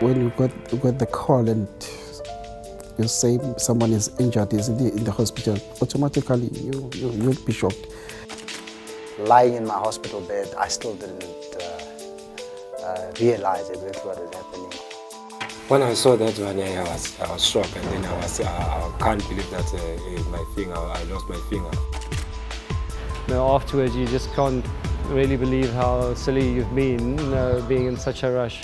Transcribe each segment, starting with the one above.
When you got the call and you say someone is injured, is in the hospital, automatically you'll be shocked. Lying in my hospital bed, I still didn't realize exactly what was happening. When I saw that one, I was shocked, and then I can't believe that I lost my finger. Afterwards, you just can't really believe how silly you've been, being in such a rush.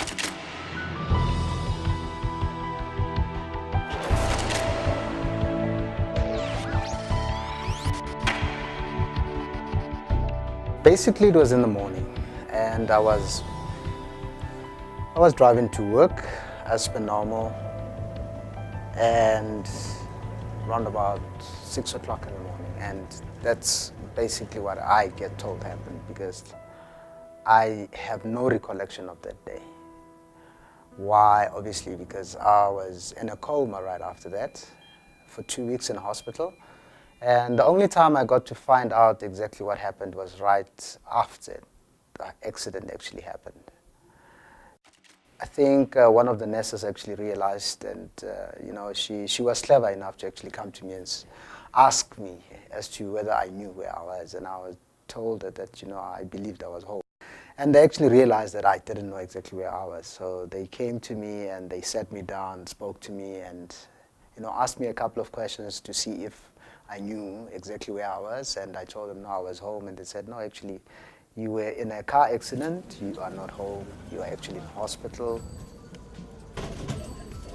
Basically, it was in the morning, and I was driving to work as per normal, and around about 6 o'clock in the morning, and that's basically what I get told happened, because I have no recollection of that day. Why? Obviously because I was in a coma right after that for 2 weeks in a hospital, and the only time I got to find out exactly what happened was right after the accident actually happened. I think one of the nurses actually realized, and she was clever enough to actually come to me and ask me as to whether I knew where I was, and I was told her that I believed I was home. And they actually realized that I didn't know exactly where I was, so they came to me and they sat me down, spoke to me, and asked me a couple of questions to see if I knew exactly where I was, and I told them no, I was home, and they said no, actually you were in a car accident, you are not home, you are actually in hospital.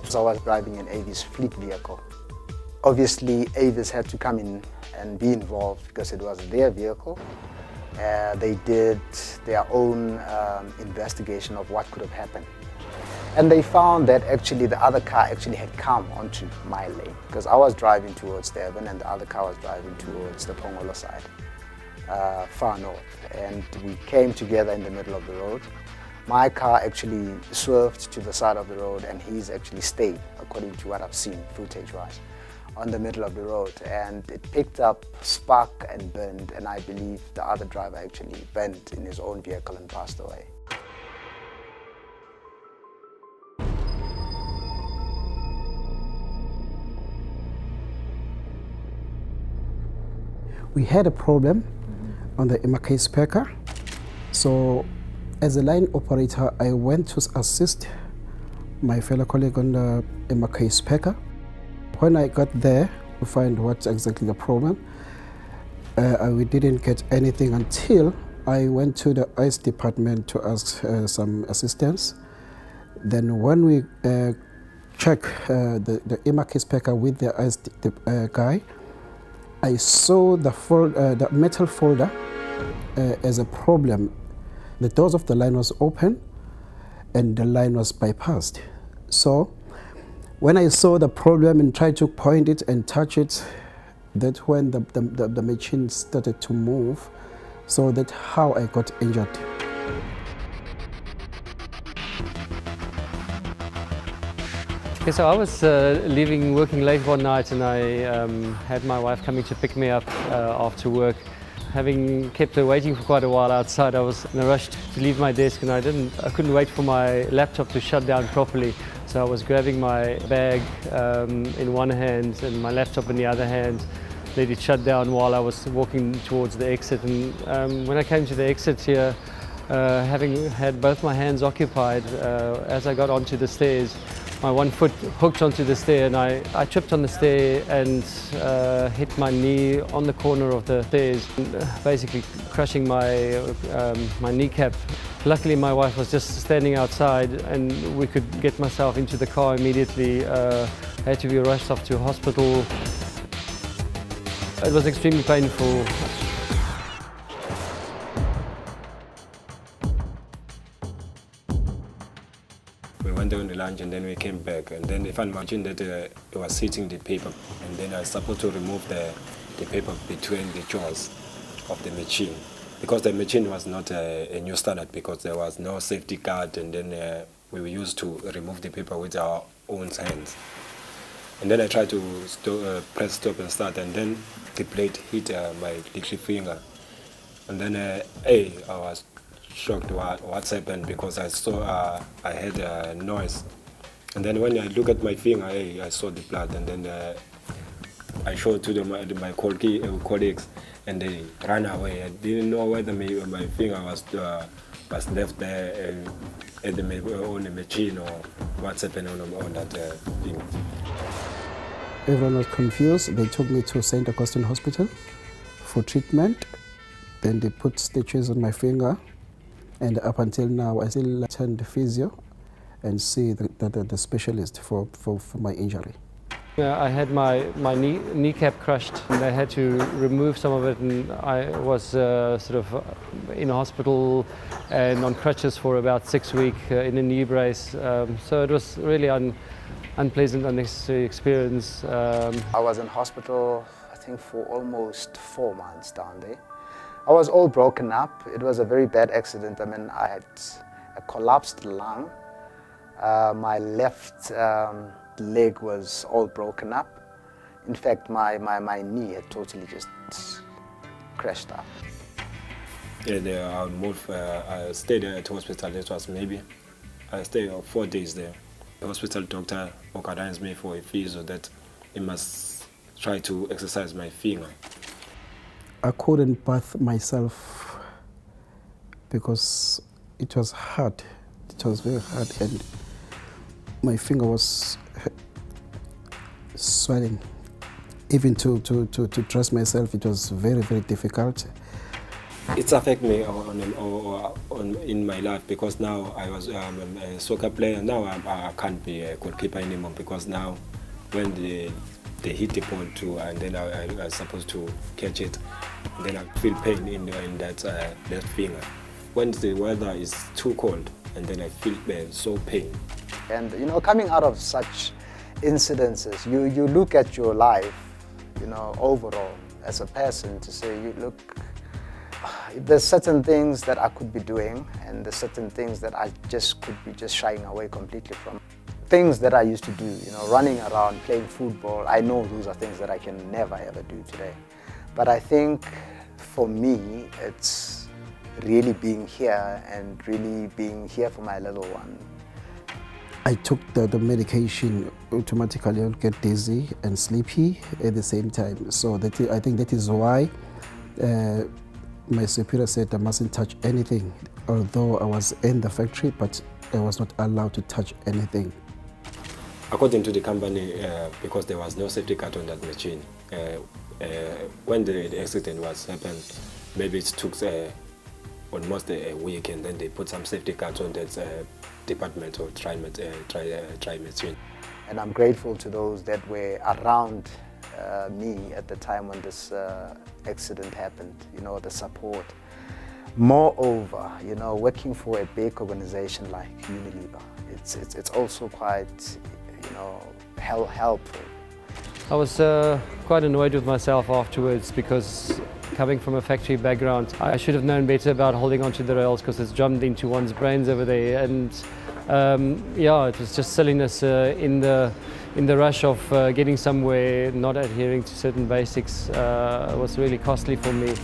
So I was driving an Avis fleet vehicle. Obviously Avis had to come in and be involved because it was their vehicle. They did their own investigation of what could have happened. And they found that actually the other car actually had come onto my lane, because I was driving towards Durban and the other car was driving towards the Pongolo side, far north. And we came together in the middle of the road. My car actually swerved to the side of the road, and he's actually stayed, according to what I've seen footage-wise, on the middle of the road. And it picked up spark and burned, and I believe the other driver actually bent in his own vehicle and passed away. We had a problem on the MK speaker. So as a line operator, I went to assist my fellow colleague on the MK speaker. When I got there to find what's exactly the problem, we didn't get anything until I went to the ICE department to ask some assistance. Then when we checked the MK speaker with the ICE guy, I saw the metal folder as a problem. The doors of the line was open and the line was bypassed. So when I saw the problem and tried to point it and touch it, that's when the machine started to move. So that's how I got injured. Okay, so I was working late one night, and I had my wife coming to pick me up after work. Having kept her waiting for quite a while outside, I was in a rush to leave my desk, and I couldn't wait for my laptop to shut down properly. So I was grabbing my bag in one hand and my laptop in the other hand. Let it shut down while I was walking towards the exit. And when I came to the exit here, having had both my hands occupied, as I got onto the stairs, my one foot hooked onto the stair, and I tripped on the stair and hit my knee on the corner of the stairs, basically crushing my kneecap. Luckily my wife was just standing outside and we could get myself into the car immediately. I had to be rushed off to hospital. It was extremely painful. We went down to lunch and then we came back, and then if I imagine that it was hitting the paper, and then I was supposed to remove the paper between the jaws of the machine, because the machine was not a new standard, because there was no safety guard, and then we were used to remove the paper with our own hands. And then I tried to press stop and start, and then the blade hit my little finger, and then I was shocked what's happened because I saw I heard a noise, and then when I look at my finger, I saw the blood, and then I showed to my colleagues, and they ran away. I didn't know whether my finger was left there on the machine or what's happened on that thing. Everyone was confused. They took me to St. Augustine Hospital for treatment. Then they put stitches on my finger, and up until now I still attend the physio and see the specialist for my injury. I had my kneecap crushed, and they had to remove some of it, and I was sort of in a hospital and on crutches for about 6 weeks in a knee brace. So it was really unpleasant, unnecessary experience. I was in hospital, I think, for almost 4 months down there. I was all broken up. It was a very bad accident. I mean, I had a collapsed lung. My left leg was all broken up. In fact, my knee had totally just crashed up. Yeah, I stayed at the hospital. It was I stayed 4 days there. The hospital doctor organized me for a physio that he must try to exercise my finger. I couldn't bath myself because it was hard. It was very hard, and my finger was swelling. Even to dress myself, it was very, very difficult. It's affected me in my life because now I was a soccer player. Now I can't be a goalkeeper anymore because now when they hit the ball too, and then I was supposed to catch it, and then I feel pain in that left finger. When the weather is too cold, and then I feel so pain. And coming out of such incidences, you look at your life, overall as a person to say, there's certain things that I could be doing, and there's certain things that I could be shying away completely from. Things that I used to do, running around, playing football, I know those are things that I can never ever do today. But I think for me, it's really being here and really being here for my little one. I took the medication. Automatically I'll get dizzy and sleepy at the same time. So I think that is why my superior said I mustn't touch anything, although I was in the factory, but I was not allowed to touch anything. According to the company, because there was no safety card on that machine, when the accident happened, maybe it took almost a week, and then they put some safety cards on that department or try machine. And I'm grateful to those that were around me at the time when this accident happened, the support. Moreover, working for a big organization like Unilever, it's also quite, helpful. I was quite annoyed with myself afterwards because coming from a factory background, I should have known better about holding onto the rails because it's drummed into one's brains over there. And it was just silliness in the rush of getting somewhere, not adhering to certain basics was really costly for me.